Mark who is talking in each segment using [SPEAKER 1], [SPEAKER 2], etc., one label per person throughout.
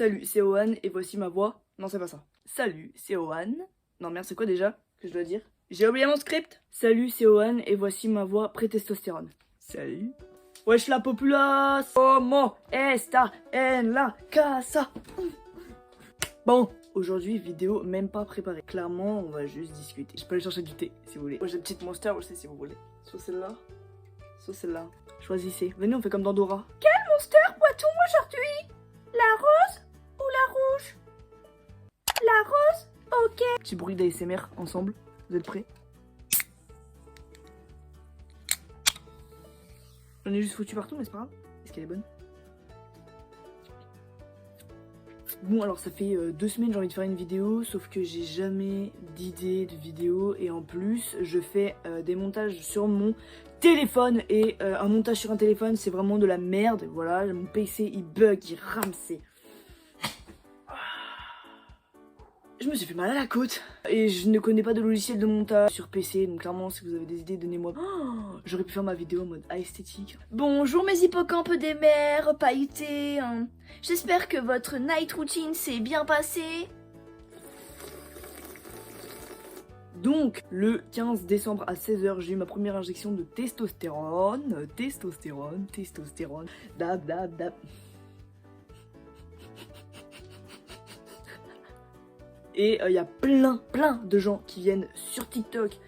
[SPEAKER 1] Salut, c'est Ohan et voici ma voix. Non, c'est pas ça. Salut, c'est Ohan. Non, merde, c'est quoi déjà que je dois dire? J'ai oublié mon script. Salut, c'est Ohan et voici ma voix pré-testostérone. Salut. Wesh la populace. Como esta en la casa? Bon, aujourd'hui, vidéo même pas préparée. Clairement, on va juste discuter. Je peux aller chercher du thé si vous voulez. Moi, j'ai une petite monster aussi si vous voulez. Soit celle-là, soit celle-là. Choisissez. Venez, on fait comme dans Dora. Quel monster boit-on aujourd'hui? La rose ou la rouge? La rose? Ok. Petit bruit d'ASMR ensemble. Vous êtes prêts? J'en ai juste foutu partout, mais c'est pas grave. Est-ce qu'elle est bonne? Bon, alors ça fait 2 semaines j'ai envie de faire une vidéo, sauf que j'ai jamais d'idée de vidéo. Et en plus, je fais des montages sur mon téléphone. Et un montage sur un téléphone, c'est vraiment de la merde. Voilà, mon PC il bug, il rame, c'est... Je me suis fait mal à la côte et je ne connais pas de logiciel de montage sur PC, donc clairement si vous avez des idées donnez-moi. Oh, j'aurais pu faire ma vidéo en mode esthétique. Bonjour mes hippocampes des mers pailletés, hein. J'espère que votre night routine s'est bien passée. Donc le 15 décembre à 16h j'ai eu ma première injection de testostérone. Testostérone. Dab dab dab. Et il y a plein de gens qui viennent sur TikTok,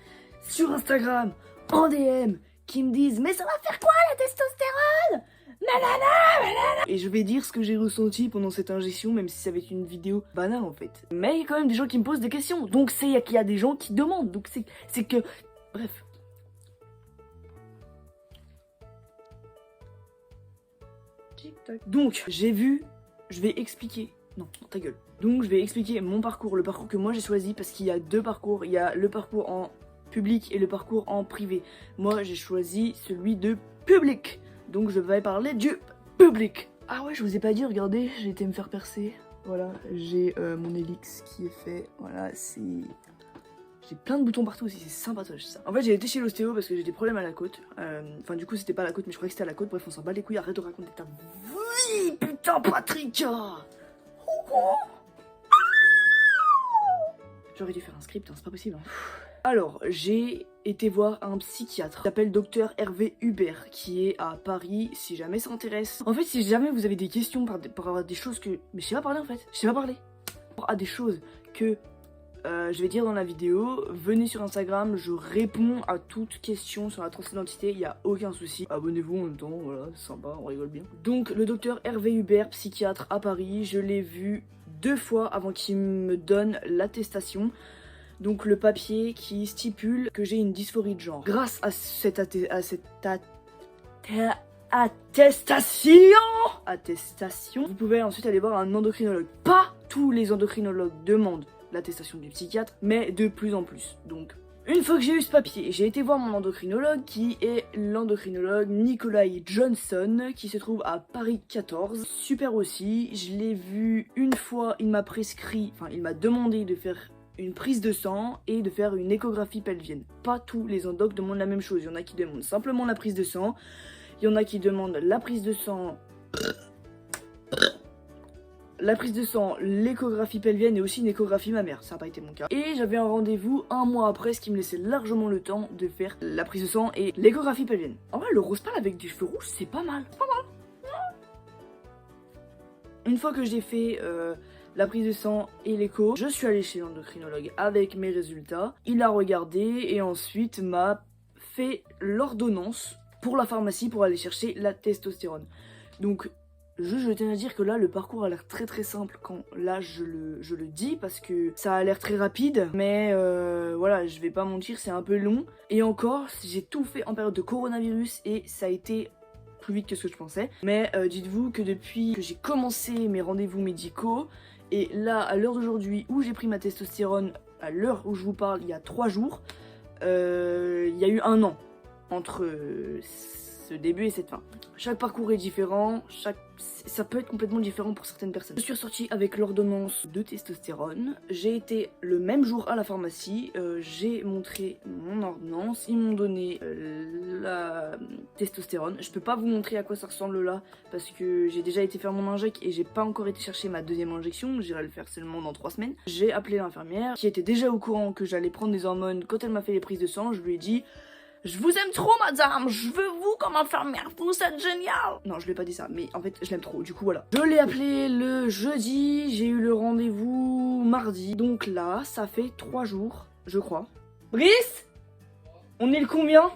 [SPEAKER 1] sur Instagram, en DM, qui me disent « Mais ça va faire quoi la testostérone ?» Nanana. Et je vais dire ce que j'ai ressenti pendant cette injection, même si ça va être une vidéo banale en fait. Mais il y a quand même des gens qui me posent des questions, donc c'est qu'il y a des gens qui demandent, donc c'est que... Bref. Donc, j'ai vu, je vais expliquer... Non, ta gueule. Donc je vais expliquer mon parcours, le parcours que moi j'ai choisi parce qu'il y a 2 parcours. Il y a le parcours en public et le parcours en privé. Moi j'ai choisi celui de public. Donc je vais parler du public. Ah ouais, je vous ai pas dit, regardez, j'ai été me faire percer. Voilà, j'ai mon hélix qui est fait. Voilà, c'est... J'ai plein de boutons partout aussi, c'est sympatoche ça. En fait j'ai été chez l'ostéo parce que j'ai des problèmes à la côte. Enfin du coup c'était pas la côte mais je croyais que c'était à la côte. Bref on s'en bat les couilles, arrête de raconter ta vie. Putain Patrick. J'aurais dû faire un script, hein, c'est pas possible. Hein. Alors, j'ai été voir un psychiatre qui s'appelle Dr Hervé Hubert, qui est à Paris, si jamais ça intéresse. En fait, si jamais vous avez des questions par rapport à des choses que... Mais je sais pas parler en fait, je sais pas parler. À des choses que je vais dire dans la vidéo, venez sur Instagram, je réponds à toute question sur la transidentité, il n'y a aucun souci. Abonnez-vous en même temps, voilà, c'est sympa, on rigole bien. Donc, le docteur Hervé Hubert, psychiatre à Paris, je l'ai vu 2 fois avant qu'il me donne l'attestation. Donc, le papier qui stipule que j'ai une dysphorie de genre. Grâce à cette attestation, vous pouvez ensuite aller voir un endocrinologue. Pas tous les endocrinologues demandent l'attestation du psychiatre, mais de plus en plus. Donc, une fois que j'ai eu ce papier, j'ai été voir mon endocrinologue, qui est l'endocrinologue Nikolai Johnson, qui se trouve à Paris 14. Super aussi, je l'ai vu une fois, il m'a prescrit, enfin il m'a demandé de faire une prise de sang et de faire une échographie pelvienne. Pas tous les endocs demandent la même chose, il y en a qui demandent simplement la prise de sang, il y en a qui demandent la prise de sang... l'échographie pelvienne et aussi une échographie mammaire, ça n'a pas été mon cas. Et j'avais un rendez-vous 1 mois après, ce qui me laissait largement le temps de faire la prise de sang et l'échographie pelvienne. En vrai, le rose pâle avec des cheveux rouges, c'est pas mal. Une fois que j'ai fait la prise de sang et l'écho, je suis allée chez l'endocrinologue avec mes résultats. Il a regardé et ensuite m'a fait l'ordonnance pour la pharmacie pour aller chercher la testostérone. Donc, je tiens à dire que là, le parcours a l'air très simple quand là je le dis parce que ça a l'air très rapide. Mais voilà, je vais pas mentir, c'est un peu long. Et encore, j'ai tout fait en période de coronavirus et ça a été plus vite que ce que je pensais. Mais dites-vous que depuis que j'ai commencé mes rendez-vous médicaux, et là, à l'heure d'aujourd'hui où j'ai pris ma testostérone, à l'heure où je vous parle, il y a 3 jours, il y a eu 1 an entre ce début et cette fin. Chaque parcours est différent, ça peut être complètement différent pour certaines personnes. Je suis ressortie avec l'ordonnance de testostérone. J'ai été le même jour à la pharmacie, j'ai montré mon ordonnance, ils m'ont donné la testostérone. Je peux pas vous montrer à quoi ça ressemble là parce que j'ai déjà été faire mon inject et j'ai pas encore été chercher ma deuxième injection, j'irai le faire seulement dans 3 semaines. J'ai appelé l'infirmière qui était déjà au courant que j'allais prendre des hormones quand elle m'a fait les prises de sang. Je lui ai dit: je vous aime trop madame, je veux vous comme infirmière, vous êtes génial. Non, je lui ai pas dit ça, mais en fait je l'aime trop, du coup voilà. Je l'ai appelé le jeudi, j'ai eu le rendez-vous mardi, donc là ça fait 3 jours, je crois. Brice, on est le combien?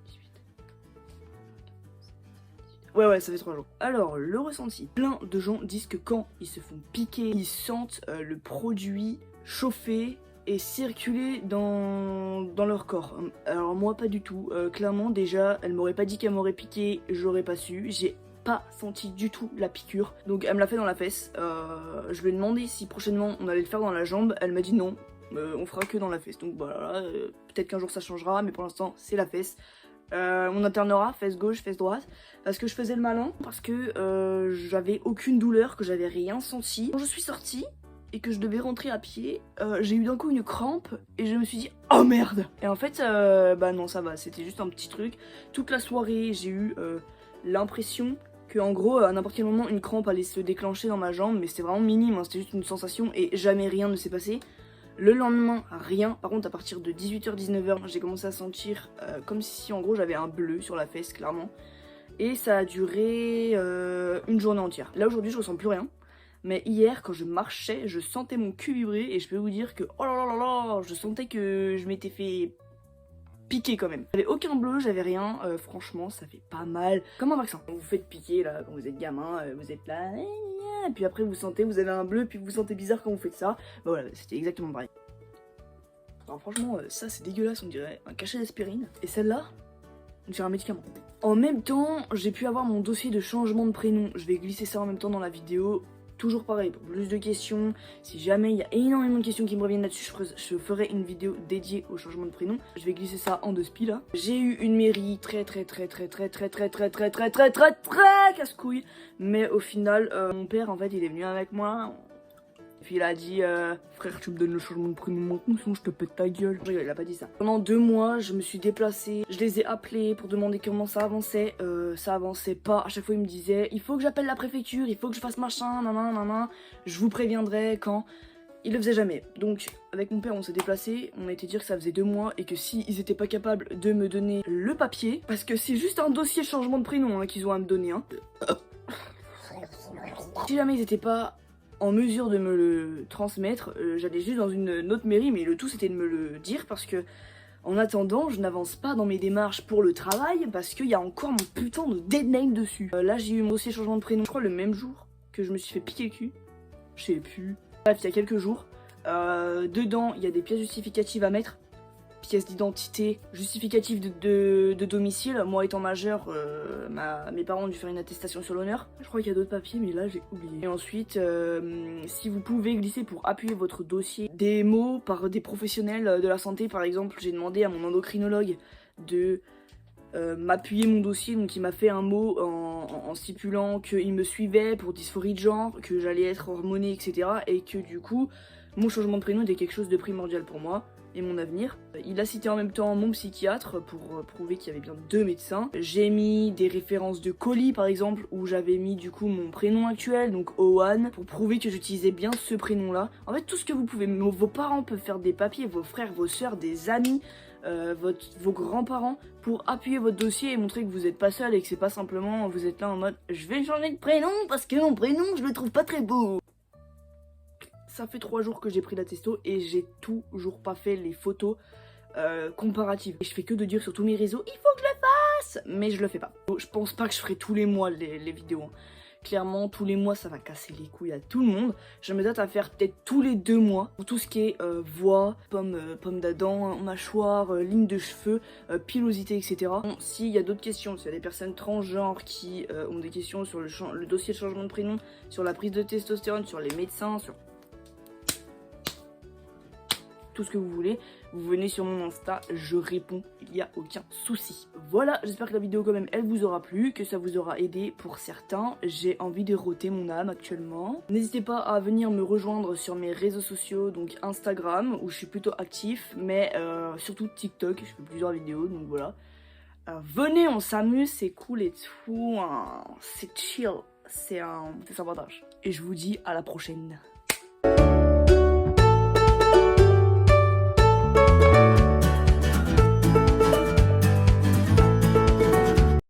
[SPEAKER 1] 18. Ouais, ça fait 3 jours. Alors, le ressenti. Plein de gens disent que quand ils se font piquer, ils sentent le produit chauffer et circuler dans leur corps. Alors moi pas du tout, clairement déjà elle m'aurait pas dit qu'elle m'aurait piqué, j'aurais pas su, j'ai pas senti du tout la piqûre, donc elle me l'a fait dans la fesse. Je lui ai demandé si prochainement on allait le faire dans la jambe, elle m'a dit non, on fera que dans la fesse, donc voilà, peut-être qu'un jour ça changera, mais pour l'instant c'est la fesse. On alternera fesse gauche, fesse droite, parce que je faisais le malin, parce que j'avais aucune douleur, que j'avais rien senti. Quand je suis sortie et que je devais rentrer à pied, j'ai eu d'un coup une crampe et je me suis dit oh merde. Et en fait bah non, ça va, c'était juste un petit truc. Toute la soirée j'ai eu l'impression que en gros à n'importe quel moment une crampe allait se déclencher dans ma jambe, mais c'était vraiment minime, hein, c'était juste une sensation et jamais rien ne s'est passé. Le lendemain, rien. Par contre, à partir de 18h-19h, j'ai commencé à sentir comme si en gros j'avais un bleu sur la fesse, clairement. Et ça a duré une journée entière. Là aujourd'hui je ressens plus rien. Mais hier, quand je marchais, je sentais mon cul vibrer et je peux vous dire que oh là là là là, je sentais que je m'étais fait piquer quand même. J'avais aucun bleu, j'avais rien, franchement ça fait pas mal. Comme un vaccin. Quand vous faites piquer là, quand vous êtes gamin, vous êtes là, et puis après vous sentez, vous avez un bleu, puis vous vous sentez bizarre quand vous faites ça. Bah voilà, c'était exactement pareil. Alors franchement, ça c'est dégueulasse, on dirait un cachet d'aspirine. Et celle-là, on dirait un médicament. En même temps, j'ai pu avoir mon dossier de changement de prénom. Je vais glisser ça en même temps dans la vidéo. Toujours pareil, pour plus de questions, si jamais il y a énormément de questions qui me reviennent là-dessus, je ferai une vidéo dédiée au changement de prénom. Je vais glisser ça en 2 spi là. J'ai eu une mairie très casse-couille, mais au final, mon père en fait il est venu avec moi. Puis il a dit frère, tu me donnes le changement de prénom maintenant, sinon je te pète ta gueule. Il a pas dit ça. Pendant 2 mois, je me suis déplacée, je les ai appelés pour demander comment ça avançait. Ça avançait pas. À chaque fois, ils me disaient il faut que j'appelle la préfecture, il faut que je fasse machin, nanana. Je vous préviendrai quand. Il le faisait jamais. Donc, avec mon père, on s'est déplacé. On a été dire que ça faisait 2 mois et que s'ils étaient pas capables de me donner le papier, parce que c'est juste un dossier changement de prénom hein, qu'ils ont à me donner. Hein. Si jamais ils étaient pas en mesure de me le transmettre, j'allais juste dans une autre mairie, mais le tout c'était de me le dire parce que en attendant je n'avance pas dans mes démarches pour le travail parce qu'il y a encore mon putain de deadline dessus. Là j'ai eu mon dossier changement de prénom, je crois le même jour que je me suis fait piquer le cul, je sais plus, bref il y a quelques jours. Dedans il y a des pièces justificatives à mettre, pièce d'identité, justificatif de domicile. Moi étant majeur, mes parents ont dû faire une attestation sur l'honneur. Je crois qu'il y a d'autres papiers mais là j'ai oublié. Et ensuite, si vous pouvez glisser pour appuyer votre dossier des mots par des professionnels de la santé. Par exemple, j'ai demandé à mon endocrinologue de m'appuyer mon dossier, donc il m'a fait un mot en stipulant qu'il me suivait pour dysphorie de genre, que j'allais être hormonée, etc. Et que du coup, mon changement de prénom était quelque chose de primordial pour moi et mon avenir. Il a cité en même temps mon psychiatre pour prouver qu'il y avait bien 2 médecins. J'ai mis des références de colis par exemple où j'avais mis du coup mon prénom actuel, donc Owan, pour prouver que j'utilisais bien ce prénom là. En fait tout ce que vous pouvez, vos parents peuvent faire des papiers, vos frères, vos soeurs, des amis, vos grands-parents pour appuyer votre dossier et montrer que vous n'êtes pas seul et que c'est pas simplement vous êtes là en mode je vais changer de prénom parce que mon prénom je le trouve pas très beau. Ça fait 3 jours que j'ai pris la testo et j'ai toujours pas fait les photos comparatives. Et je fais que de dire sur tous mes réseaux, il faut que je le fasse, mais je le fais pas. Je pense pas que je ferai tous les mois les vidéos. Clairement, tous les mois, ça va casser les couilles à tout le monde. Je me date à faire peut-être tous les 2 mois pour tout ce qui est voix, pomme d'Adam, mâchoire, ligne de cheveux, pilosité, etc. Bon, s'il y a d'autres questions, s'il y a des personnes transgenres qui ont des questions sur le dossier de changement de prénom, sur la prise de testostérone, sur les médecins, sur tout ce que vous voulez. Vous venez sur mon Insta, je réponds, il n'y a aucun souci. Voilà, j'espère que la vidéo quand même elle vous aura plu, que ça vous aura aidé pour certains. J'ai envie de roter mon âme actuellement. N'hésitez pas à venir me rejoindre sur mes réseaux sociaux, donc Instagram où je suis plutôt actif, mais surtout TikTok, je fais plusieurs vidéos, donc voilà. Venez, on s'amuse, c'est cool et tout, hein. C'est chill, c'est un avantage. Et je vous dis à la prochaine.